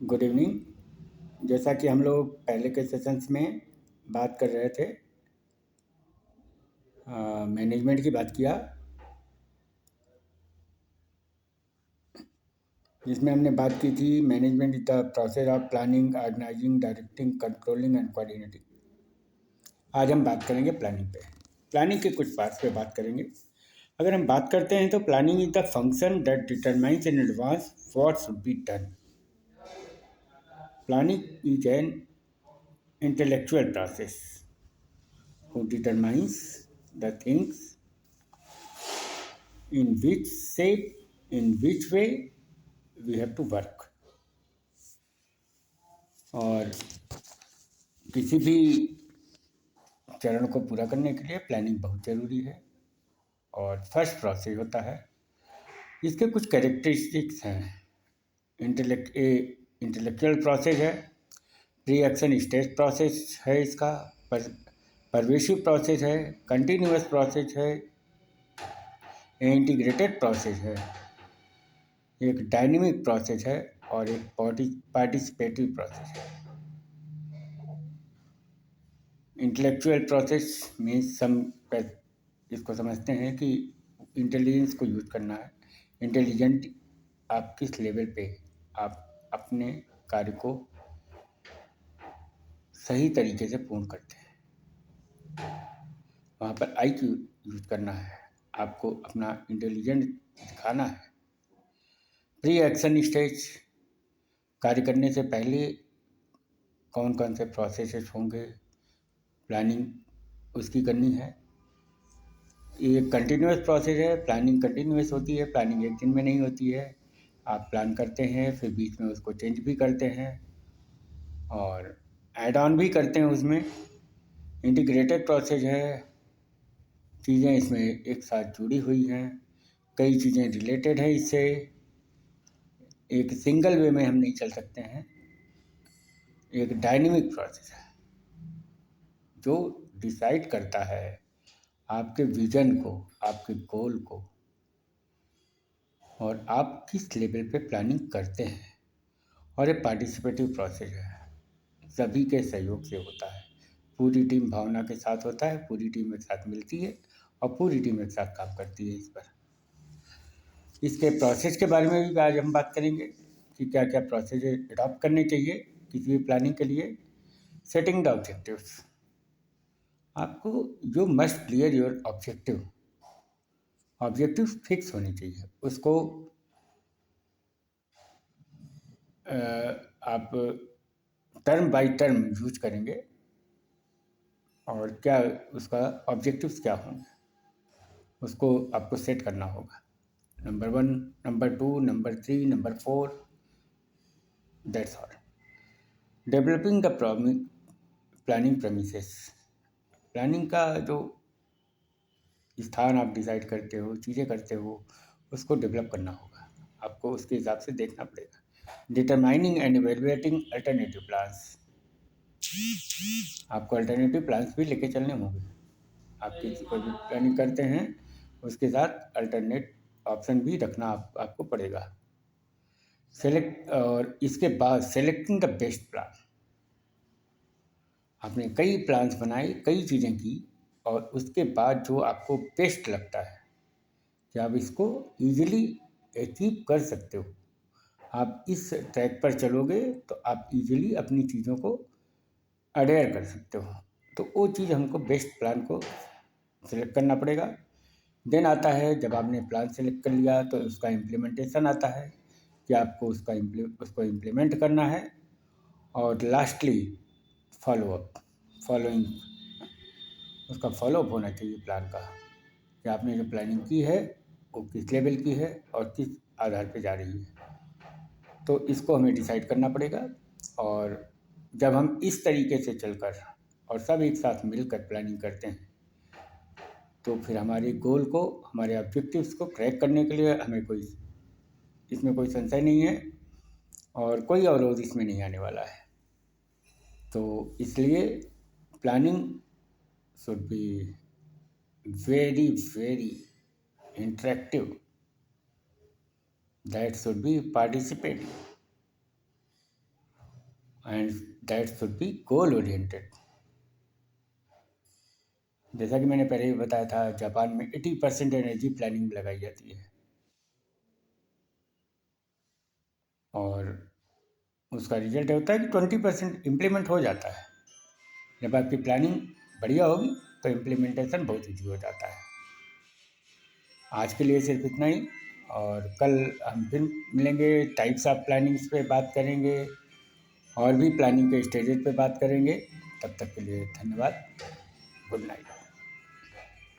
Good evening. जैसा कि हम लोग पहले के सेशंस में बात कर रहे थे, मैनेजमेंट की बात किया, जिसमें हमने बात की थी management is the process of planning, organising, directing, controlling and coordinating. आज हम बात करेंगे प्लानिंग पे। प्लानिंग के कुछ पार्ट्स पे बात करेंगे। अगर हम बात करते हैं तो planning is the function that determines in advance what should be done. Planning is an intellectual process who determines the things in which shape, in which way we have to work। और किसी भी चरण को पूरा करने के लिए planning बहुत ज़रूरी है। और फर्स्ट प्रोसेस होता है, इसके कुछ कैरेक्टरिस्टिक्स हैं। इंटेलेक्चुअल प्रोसेस है, प्री एक्शन स्टेज प्रोसेस है, इसका परवेसिव प्रोसेस है, कंटिन्यूअस प्रोसेस है, इंटीग्रेटेड प्रोसेस है, एक डायनेमिक प्रोसेस है और एक पार्टिसिपेटिव प्रोसेस है। इंटेलेक्चुअल प्रोसेस में इसको समझते हैं कि इंटेलिजेंस को यूज करना है। इंटेलिजेंट आप किस लेवल पे आप अपने कार्य को सही तरीके से पूर्ण करते हैं, वहाँ पर आई क्यू यूज करना है। आपको अपना इंटेलिजेंट दिखाना है। प्री एक्शन स्टेज, कार्य करने से पहले कौन कौन से प्रोसेसेस होंगे, प्लानिंग उसकी करनी है। ये कंटिन्यूअस प्रोसेस है, प्लानिंग कंटिन्यूअस होती है, प्लानिंग एक दिन में नहीं होती है। आप प्लान करते हैं, फिर बीच में उसको चेंज भी करते हैं और ऐड ऑन भी करते हैं उसमें। इंटीग्रेटेड प्रोसेस है, चीज़ें इसमें एक साथ जुड़ी हुई हैं, कई चीज़ें रिलेटेड है इससे, एक सिंगल वे में हम नहीं चल सकते हैं। एक डायनेमिक प्रोसेस है जो डिसाइड करता है आपके विजन को, आपके गोल को, और आप किस लेवल पे प्लानिंग करते हैं। और ये पार्टिसिपेटिव प्रोसेस है, सभी के सहयोग से होता है, पूरी टीम भावना के साथ होता है, पूरी टीम एक साथ मिलती है और पूरी टीम एक साथ काम करती है इस पर। इसके प्रोसेस के बारे में भी आज हम बात करेंगे कि क्या क्या प्रोसेस अडॉप्ट करने चाहिए किसी भी प्लानिंग के लिए। सेटिंग द ऑब्जेक्टिव्स, आपको जो must clear your objective fix होनी चाहिए। उसको आप टर्म बाय टर्म यूज करेंगे और क्या उसका ऑब्जेक्टिव्स क्या होंगे उसको आपको सेट करना होगा। Number 1, number 2, number 3, number 4, that's all. Developing the planning premises, planning का जो स्थान आप डिसाइड करते हो, चीज़ें करते हो, उसको डेवलप करना होगा। आपको उसके हिसाब से देखना पड़ेगा। Determining and evaluating alternative plans, आपको अल्टरनेटिव प्लान्स भी लेके चलने होंगे। आप किसी को भी प्लानिंग करते हैं उसके साथ अल्टरनेट ऑप्शन भी रखना आपको पड़ेगा। सेलेक्ट, और इसके बाद सेलेक्टिंग द बेस्ट प्लान, आपने कई प्लान्स बनाए, कई चीज़ें की, और उसके बाद जो आपको बेस्ट लगता है कि आप इसको ईजिली अचीव कर सकते हो, आप इस ट्रैक पर चलोगे तो आप इजीली अपनी चीज़ों को अडेयर कर सकते हो। तो वो चीज़ हमको बेस्ट प्लान को सिलेक्ट करना पड़ेगा। देन आता है, जब आपने प्लान सेलेक्ट कर लिया तो उसका इम्प्लीमेंटेशन आता है कि आपको उसको इम्प्लीमेंट करना है। और लास्टली फॉलोइंग, उसका फॉलोअप होना चाहिए प्लान का, कि आपने जो प्लानिंग की है वो किस लेवल की है और किस आधार पे जा रही है। तो इसको हमें डिसाइड करना पड़ेगा। और जब हम इस तरीके से चलकर और सब एक साथ मिलकर प्लानिंग करते हैं तो फिर हमारे गोल को, हमारे ऑब्जेक्टिव्स को क्रैक करने के लिए हमें इसमें कोई संशय नहीं है और कोई अवरोध इसमें नहीं आने वाला है। तो इसलिए planning should be very very interactive that should be participating, and that should be goal oriented. जैसा कि मैंने पहले ही बताया था, जापान में 80% एनर्जी प्लानिंग में लगाई जाती है, और उसका रिजल्ट होता है कि 20% इम्प्लीमेंट हो जाता है। जब आपकी प्लानिंग बढ़िया होगी तो इम्प्लीमेंटेशन बहुत ईजी हो जाता है। आज के लिए सिर्फ इतना ही, और कल हम फिर मिलेंगे, टाइप्स ऑफ प्लानिंग्स पे बात करेंगे, और भी प्लानिंग के स्टेजेस पे बात करेंगे। तब तक के लिए धन्यवाद। Good night.